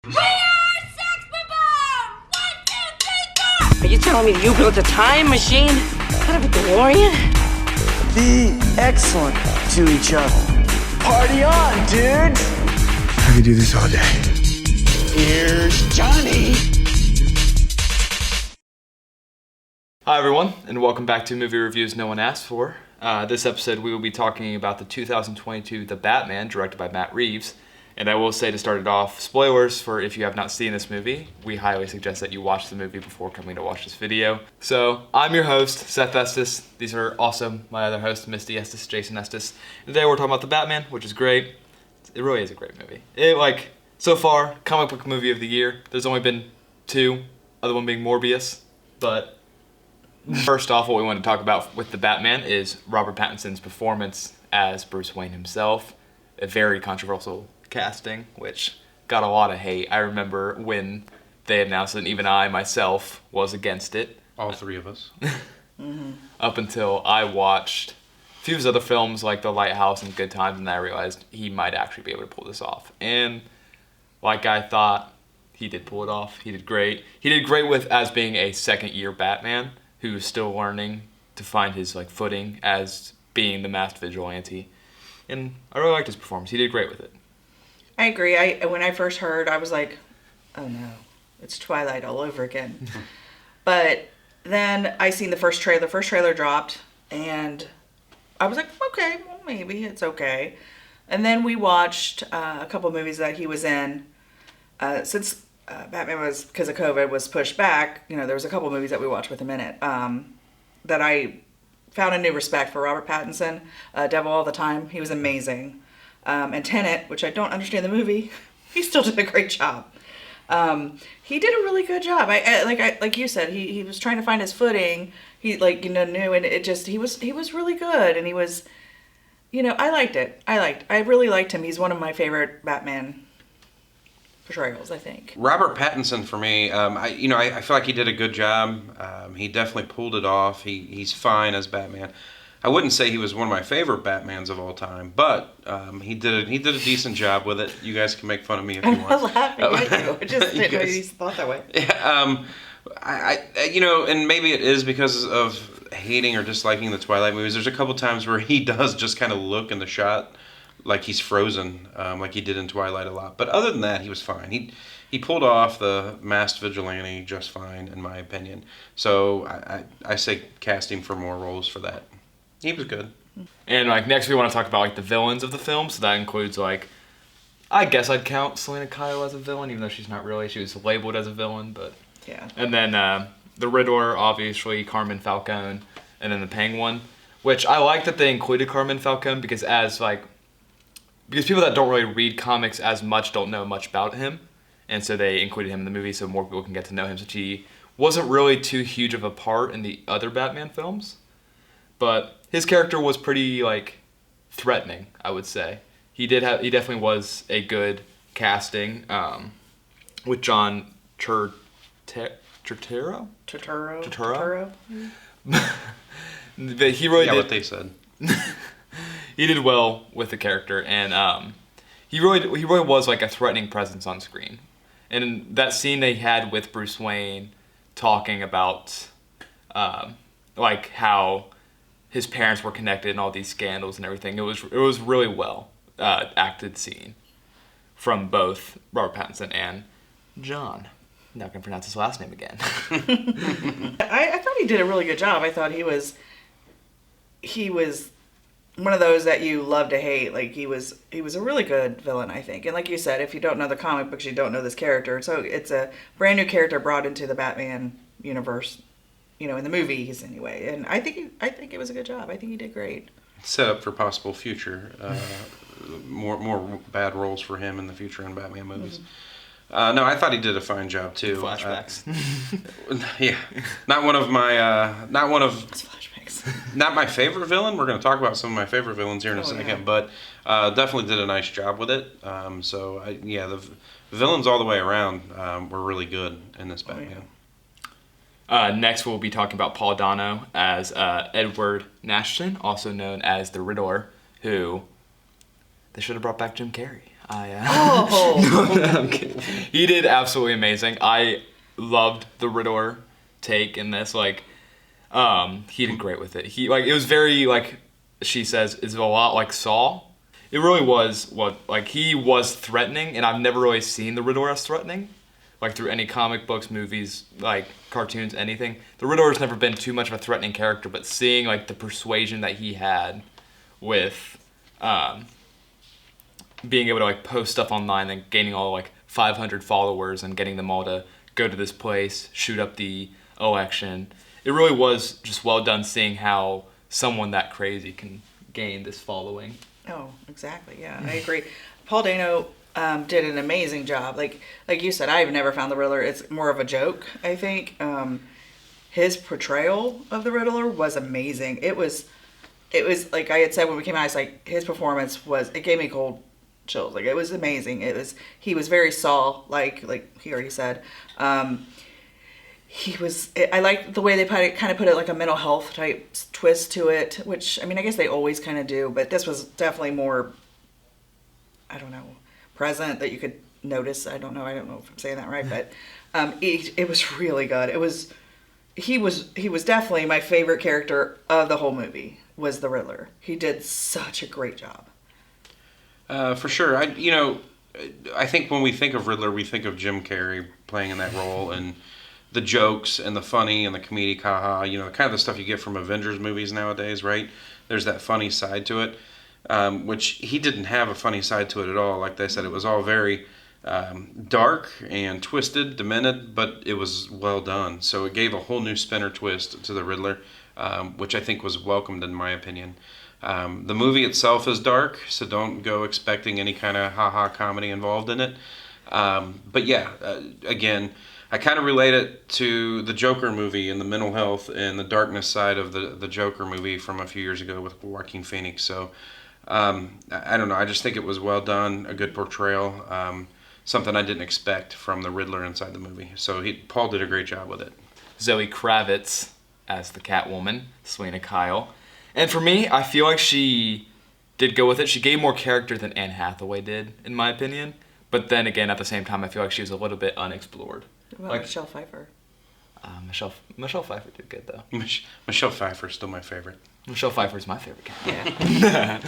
We are Sex Bomb! 1, 2, 3, 4! Are you telling me you built a time machine out of a DeLorean? Be excellent to each other. Party on, dudes! I could do this all day. Here's Johnny. Hi everyone, and welcome back to Movie Reviews No One Asked For. This episode we will be talking about the 2022 The Batman, directed by Matt Reeves. And I will say to start it off, spoilers for if you have not seen this movie. We highly suggest that you watch the movie before coming to watch this video. So, I'm your host, Seth Estes. These are also my other hosts, Misty Estes, Jason Estes. And today we're talking about The Batman, which is great. It really is a great movie. So far, comic book movie of the year. There's only been two, other one being Morbius. But first off, what we want to talk about with The Batman is Robert Pattinson's performance as Bruce Wayne himself. A very controversial casting, which got a lot of hate. I remember when they announced it, and even I myself was against it. All three of us. Up until I watched a few of his other films like The Lighthouse and Good Times, and then I realized he might actually be able to pull this off. And like I thought, he did pull it off. He did great. He did great with as being a second-year Batman who's still learning to find his footing as being the masked vigilante. And I really liked his performance. He did great with it. I agree. When I first heard, I was like, oh no, it's Twilight all over again. But then I seen the first trailer. The first trailer dropped, and I was like, okay, well, maybe it's okay. And then we watched a couple movies that he was in. Since Batman was, because of COVID, was pushed back, there was a couple movies that we watched with him in it that I found a new respect for. Robert Pattinson, Devil All the Time. He was amazing. And Tenet, which I don't understand the movie, he still did a great job. He did a really good job. Like you said, he was trying to find his footing. He knew, and he was really good, and he was, I liked it. I really liked him. He's one of my favorite Batman portrayals, I think. Robert Pattinson for me, I feel like he did a good job. He definitely pulled it off. He's fine as Batman. I wouldn't say he was one of my favorite Batmans of all time, but he did a decent job with it. You guys can make fun of me if you want. I'm not laughing at you. I just didn't know you thought that way. Yeah, and maybe it is because of hating or disliking the Twilight movies. There's a couple times where he does just kind of look in the shot like he's frozen, like he did in Twilight a lot. But other than that, he was fine. He pulled off the masked vigilante just fine, in my opinion. So I say cast him for more roles for that. He was good. And next we want to talk about the villains of the film. So that includes I guess I'd count Selena Kyle as a villain, even though she's not really. She was labeled as a villain, but yeah. And then the Riddler, obviously, Carmine Falcone, and then the Penguin, which I like that they included Carmine Falcone because because people that don't really read comics as much don't know much about him, and so they included him in the movie so more people can get to know him. Since he wasn't really too huge of a part in the other Batman films, but his character was pretty threatening, I would say. He definitely was a good casting with John Turturro. But he really did what they said. He did well with the character, and he really was a threatening presence on screen. And that scene they had with Bruce Wayne talking about how his parents were connected and all these scandals and everything. It was really well acted scene from both Robert Pattinson and John. I'm not gonna pronounce his last name again. I thought he did a really good job. I thought he was one of those that you love to hate. He was a really good villain, I think. And like you said, if you don't know the comic books, you don't know this character. So it's a brand new character brought into the Batman universe, in the movies anyway. And I think it was a good job. I think he did great. Set up for possible future, more bad roles for him in the future in Batman movies. Mm-hmm. No, I thought he did a fine job too. Flashbacks. Yeah, not one of It's flashbacks. not my favorite villain. We're going to talk about some of my favorite villains here in a second, yeah. But definitely did a nice job with it. The villains all the way around were really good in this Batman. Oh, yeah. Next, we'll be talking about Paul Dano as Edward Nashton, also known as the Riddler, who they should have brought back Jim Carrey. I'm kidding. He did absolutely amazing. I loved the Riddler take in this. Like, he did great with it. It was very, like she says, it's a lot like Saw. It really was he was threatening, and I've never really seen the Riddler as threatening. Like, through any comic books, movies, like, cartoons, anything. The Riddler has never been too much of a threatening character, but seeing, like, the persuasion that he had with, being able to, like, post stuff online and gaining all, like, 500 followers and getting them all to go to this place, shoot up the election. It really was just well done seeing how someone that crazy can gain this following. Oh, exactly. Yeah, I agree. Paul Dano did an amazing job. Like you said, I've never found the Riddler. It's more of a joke, I think. His portrayal of the Riddler was amazing. It was like I had said when we came out. It's like his performance it gave me cold chills. Like, it was amazing. He was very Saw, like he already said. I like the way they kind of put it like a mental health type twist to it, which, I mean, I guess they always kind of do, but this was definitely more, I don't know, present, that you could notice. I don't know if I'm saying that right, but it was really good. He was definitely my favorite character of the whole movie, was the Riddler. He did such a great job. For sure. I think when we think of Riddler, we think of Jim Carrey playing in that role, and the jokes and the funny and the comedic haha, kind of the stuff you get from Avengers movies nowadays, right? There's that funny side to it, which he didn't have a funny side to it at all. Like they said, it was all very dark and twisted, demented, but it was well done. So it gave a whole new spin or twist to the Riddler, which I think was welcomed in my opinion. The movie itself is dark, so don't go expecting any kind of ha-ha comedy involved in it. But yeah, again, I kind of relate it to the Joker movie and the mental health and the darkness side of the Joker movie from a few years ago with Joaquin Phoenix. So I don't know. I just think it was well done, a good portrayal, something I didn't expect from the Riddler inside the movie. So Paul did a great job with it. Zoe Kravitz as the Catwoman, Selena Kyle. And for me, I feel like she did go with it. She gave more character than Anne Hathaway did, in my opinion. But then again, at the same time, I feel like she was a little bit unexplored. What about Michelle Pfeiffer? Michelle Pfeiffer did good, though. Michelle Pfeiffer's still my favorite. Michelle Pfeiffer's my favorite character. Yeah.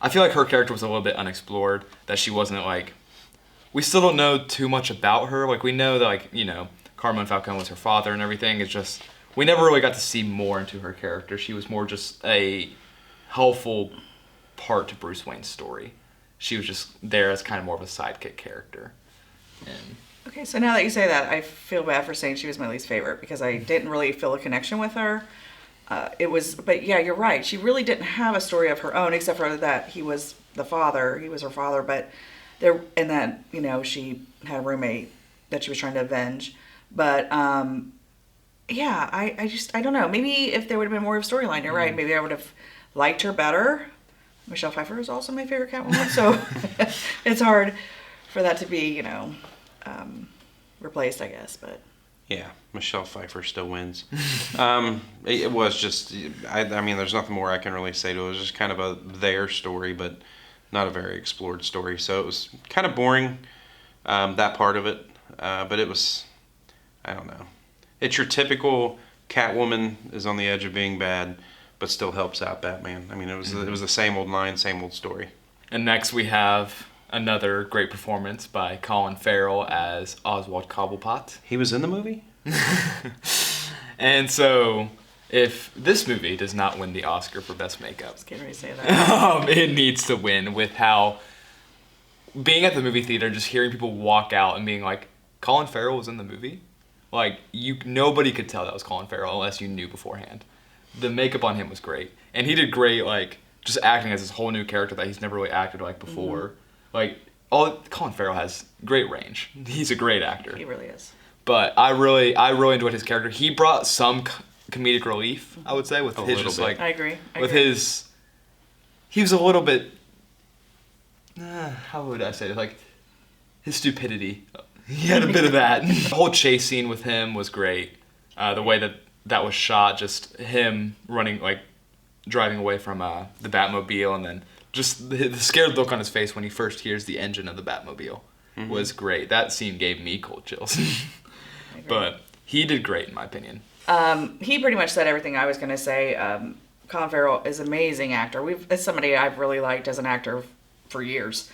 I feel like her character was a little bit unexplored, that she wasn't, like... We still don't know too much about her. Like, we know that, like, Carmine Falcone was her father and everything. It's just... We never really got to see more into her character. She was more just a helpful part to Bruce Wayne's story. She was just there as kind of more of a sidekick character. And... Okay, so now that you say that, I feel bad for saying she was my least favorite, because I didn't really feel a connection with her. But yeah, you're right. She really didn't have a story of her own, except for that he was the father. He was her father, but she had a roommate that she was trying to avenge. But yeah, I don't know. Maybe if there would have been more of a storyline, you're right. Maybe I would have liked her better. Michelle Pfeiffer is also my favorite Catwoman, so it's hard for that to be, replaced, I guess. But yeah, Michelle Pfeiffer still wins. It was just, I mean, there's nothing more I can really say to it. It was just kind of their story, but not a very explored story. So it was kind of boring, that part of it. But it was, I don't know. It's your typical Catwoman is on the edge of being bad, but still helps out Batman. I mean, it was the same old line, same old story. And next we have another great performance by Colin Farrell as Oswald Cobblepot. He was in the movie? And so, if this movie does not win the Oscar for Best Makeup, I was getting ready to say that. It needs to win with how, being at the movie theater, just hearing people walk out and being like, Colin Farrell was in the movie? Like, nobody could tell that was Colin Farrell unless you knew beforehand. The makeup on him was great. And he did great, like, just acting as this whole new character that he's never really acted like before. Mm-hmm. Colin Farrell has great range. He's a great actor. He really is. But I really enjoyed his character. He brought some comedic relief, I would say, with his just like... I agree. He was a little bit... how would I say it? Like, his stupidity. He had a bit of that. The whole chase scene with him was great. The way that was shot, just him running, like, driving away from the Batmobile and then just the scared look on his face when he first hears the engine of the Batmobile was great. That scene gave me cold chills. But he did great, in my opinion. He pretty much said everything I was going to say. Colin Farrell is an amazing actor. It's somebody I've really liked as an actor for years.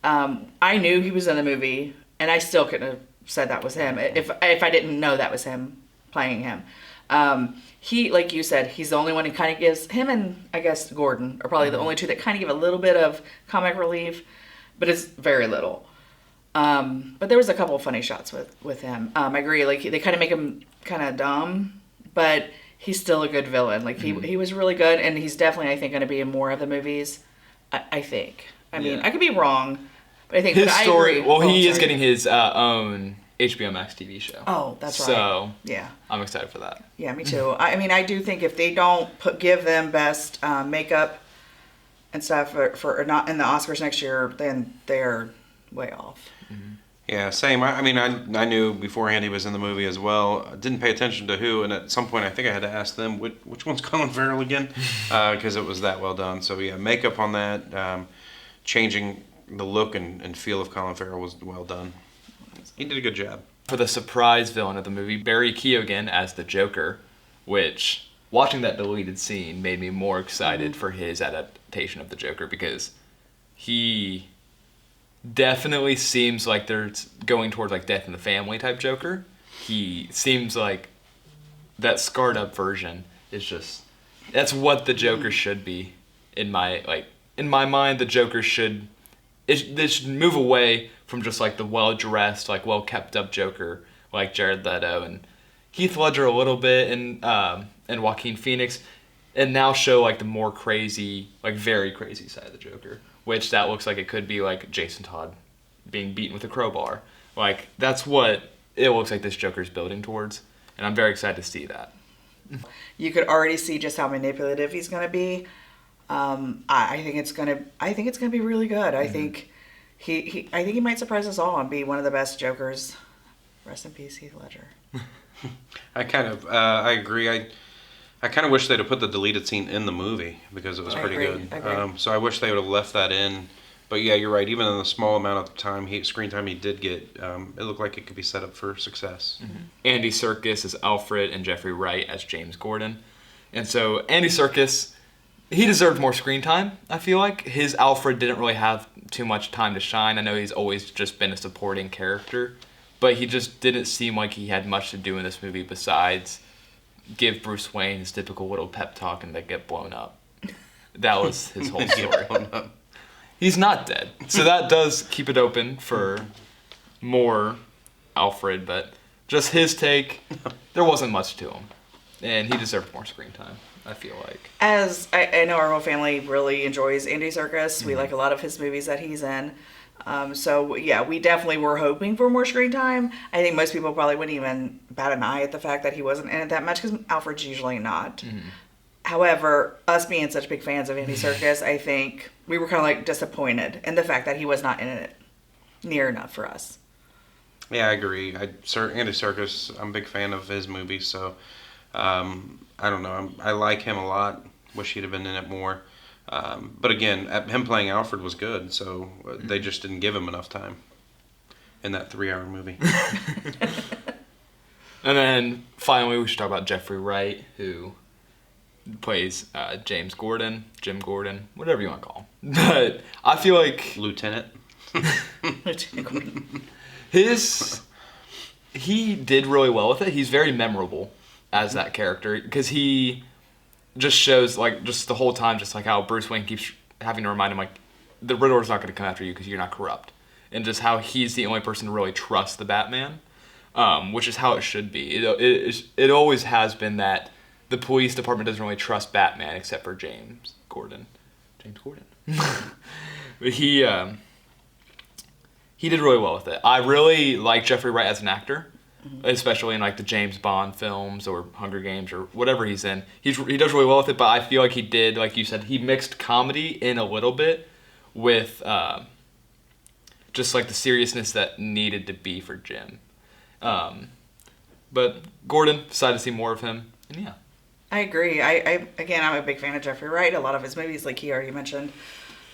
I knew he was in the movie, and I still couldn't have said that was him if I didn't know that was him playing him. He, like you said, he's the only one who kind of gives, him and I guess Gordon are probably the only two that kind of give a little bit of comic relief, but it's very little. But there was a couple of funny shots with him. I agree, like they kind of make him kind of dumb, but he's still a good villain. Like he was really good, and he's definitely, I think, going to be in more of the movies. I think. I mean, I could be wrong, but I think His story. I agree. Well, he is getting his own HBO Max TV show. Oh, that's right. So yeah, I'm excited for that. Yeah, me too. I mean, I do think if they don't give them best makeup and stuff for not in the Oscars next year, then they're way off. Yeah, same. I mean, I knew beforehand he was in the movie as well. I didn't pay attention to who, and at some point I think I had to ask them, which one's Colin Farrell again? Because it was that well done. So yeah, makeup on that, changing the look and feel of Colin Farrell was well done. He did a good job. For the surprise villain of the movie, Barry Keoghan as the Joker, which, watching that deleted scene made me more excited for his adaptation of the Joker, because he definitely seems like they're going towards like Death in the Family type Joker. He seems like that scarred up version is just, that's what the Joker should be in my mind. The Joker should move away from just like the well dressed, like well kept up Joker like Jared Leto and Heath Ledger a little bit and Joaquin Phoenix, and now show like the more crazy, like very crazy side of the Joker. Which that looks like it could be like Jason Todd being beaten with a crowbar. Like, that's what it looks like this Joker's building towards. And I'm very excited to see that. You could already see just how manipulative he's going to be. I think it's going to be really good. I think he might surprise us all and be one of the best Jokers. Rest in peace, Heath Ledger. I agree. I kind of wish they'd have put the deleted scene in the movie because it was pretty good. I agree. So I wish they would have left that in. But yeah, you're right. Even in the small amount of screen time he did get, it looked like it could be set up for success. Andy Serkis as Alfred and Jeffrey Wright as James Gordon. And so Andy Serkis, he deserved more screen time, I feel like. His Alfred didn't really have too much time to shine. I know he's always just been a supporting character, but he just didn't seem like he had much to do in this movie besides give Bruce Wayne his typical little pep talk and they get blown up. That was his whole story. He's not dead. So that does keep it open for more Alfred, but just his take, there wasn't much to him. And he deserved more screen time, I feel like. As I know our whole family really enjoys Andy Serkis. We like a lot of his movies that he's in. So yeah, we definitely were hoping for more screen time. I think most people probably wouldn't even bat an eye at the fact that he wasn't in it that much because Alfred's usually not. However, us being such big fans of Andy Serkis, I think we were kind of like disappointed in the fact that he was not in it near enough for us. Yeah, I agree. Andy Serkis, I'm a big fan of his movies, so I don't know. I like him a lot. Wish he'd have been in it more. But again, him playing Alfred was good, so they just didn't give him enough time in that 3-hour movie. And then finally, we should talk about Jeffrey Wright, who plays Jim Gordon, whatever you want to call him. But I feel like Lieutenant. He did really well with it. He's very memorable as that character because he just shows like just the whole time just like how Bruce Wayne keeps having to remind him like the Riddler's not going to come after you because you're not corrupt, and just how he's the only person to really trust the Batman, which is how it should be. It always has been that the police department doesn't really trust Batman except for James Gordon. But he did really well with it. I really like Jeffrey Wright as an actor, especially in like the James Bond films or Hunger Games or whatever he's in. He does really well with it, but I feel like he did, like you said, he mixed comedy in a little bit with just like the seriousness that needed to be for Jim. But Gordon, decided to see more of him, and yeah. I agree. I'm a big fan of Jeffrey Wright. A lot of his movies, like he already mentioned,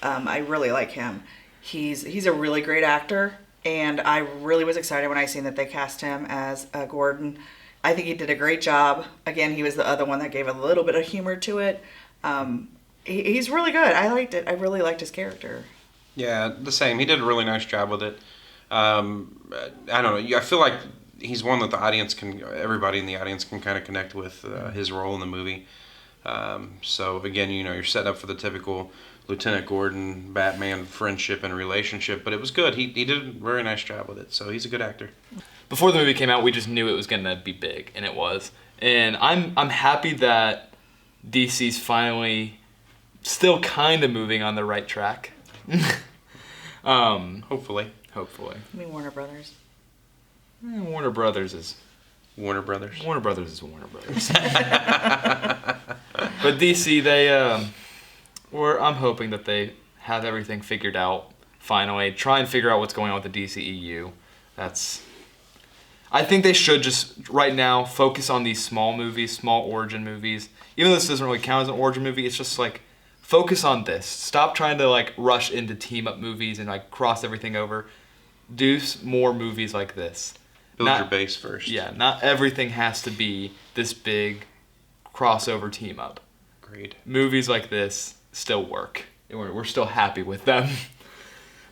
I really like him. He's a really great actor, and I really was excited when I seen that they cast him as Gordon. I think he did a great job. Again, he was the other one that gave a little bit of humor to it. He's really good. I liked it. I really liked his character. Yeah, the same. He did a really nice job with it. I don't know. I feel like he's one that everybody in the audience can kind of connect with his role in the movie. So again, you're set up for the typical Lieutenant Gordon, Batman friendship and relationship, but it was good. He did a very nice job with it, so he's a good actor. Before the movie came out, we just knew it was going to be big, and it was. And I'm happy that DC's finally still kind of moving on the right track. Hopefully. I mean, Warner Brothers. Warner Brothers is Warner Brothers. Warner Brothers is Warner Brothers. But DC, I'm hoping that they have everything figured out finally. Try and figure out what's going on with the DCEU. I think they should just right now focus on these small movies, small origin movies. Even though this doesn't really count as an origin movie, it's just like focus on this. Stop trying to like rush into team up movies and like cross everything over. Do more movies like this. Build your base first. Yeah, not everything has to be this big crossover team up. Agreed. Movies Like this still work. We're still happy with them.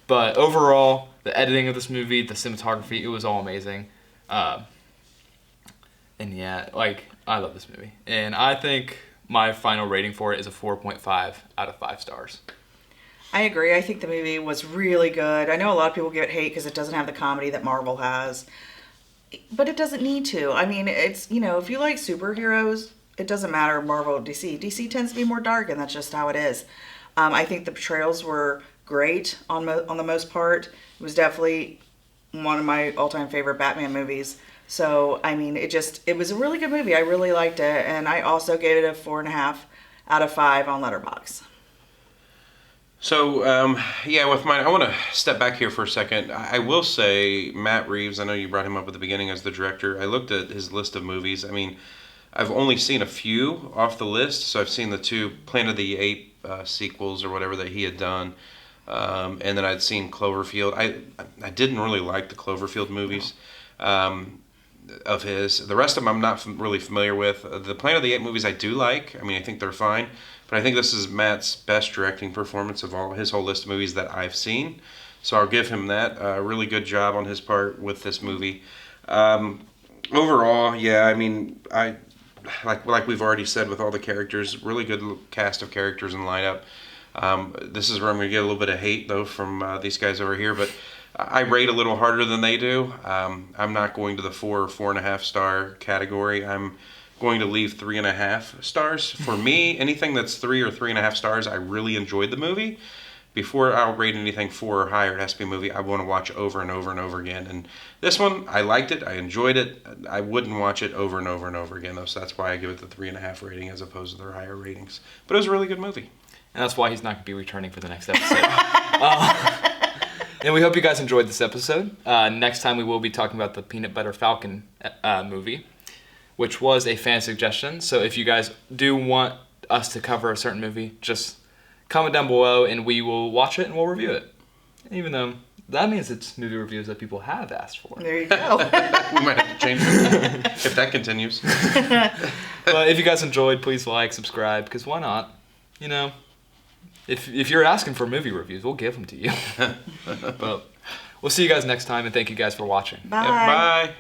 But overall, the editing of this movie, the cinematography, it was all amazing. And yeah, I love this movie. And I think my final rating for it is a 4.5 out of 5 stars. I agree. I think the movie was really good. I know a lot of people give it hate because it doesn't have the comedy that Marvel has. But it doesn't need to. I mean, it's, if you like superheroes, it doesn't matter Marvel or DC. DC tends to be more dark, and that's just how it is. I think the portrayals were great on the most part. It was definitely one of my all-time favorite Batman movies. So, I mean, it was a really good movie. I really liked it. And I also gave it a 4.5 out of 5 on Letterboxd. So, with mine, I want to step back here for a second. I will say Matt Reeves, I know you brought him up at the beginning as the director. I looked at his list of movies. I mean, I've only seen a few off the list. So I've seen the 2 Planet of the Apes sequels or whatever that he had done. And then I'd seen Cloverfield. I didn't really like the Cloverfield movies of his. The rest of them I'm not really familiar with. The Planet of the Apes movies I do like. I mean, I think they're fine. But I think this is Matt's best directing performance of his whole list of movies that I've seen. So I'll give him that. Really good job on his part with this movie. Overall, yeah, I mean, like we've already said with all the characters, really good cast of characters and lineup. This is where I'm going to get a little bit of hate, though, from these guys over here. But I rate a little harder than they do. I'm not going to the 4 or 4.5 star category. I'm going to leave 3.5 stars. For me, anything that's 3 or 3.5 stars, I really enjoyed the movie. Before I'll rate anything 4 or higher, it has to be a movie I want to watch over and over and over again. And this one, I liked it. I enjoyed it. I wouldn't watch it over and over and over again, though. So that's why I give it the 3.5 rating as opposed to their higher ratings. But it was a really good movie. And that's why he's not going to be returning for the next episode. And we hope you guys enjoyed this episode. Next time we will be talking about the Peanut Butter Falcon movie, which was a fan suggestion. So if you guys do want us to cover a certain movie, just comment down below and we will watch it and we'll review it. Even though that means it's movie reviews that people have asked for. There you go. We might have to change it if that continues. But if you guys enjoyed, please like, subscribe, because why not? If you're asking for movie reviews, we'll give them to you. But we'll see you guys next time, and thank you guys for watching. Bye. Yeah, bye.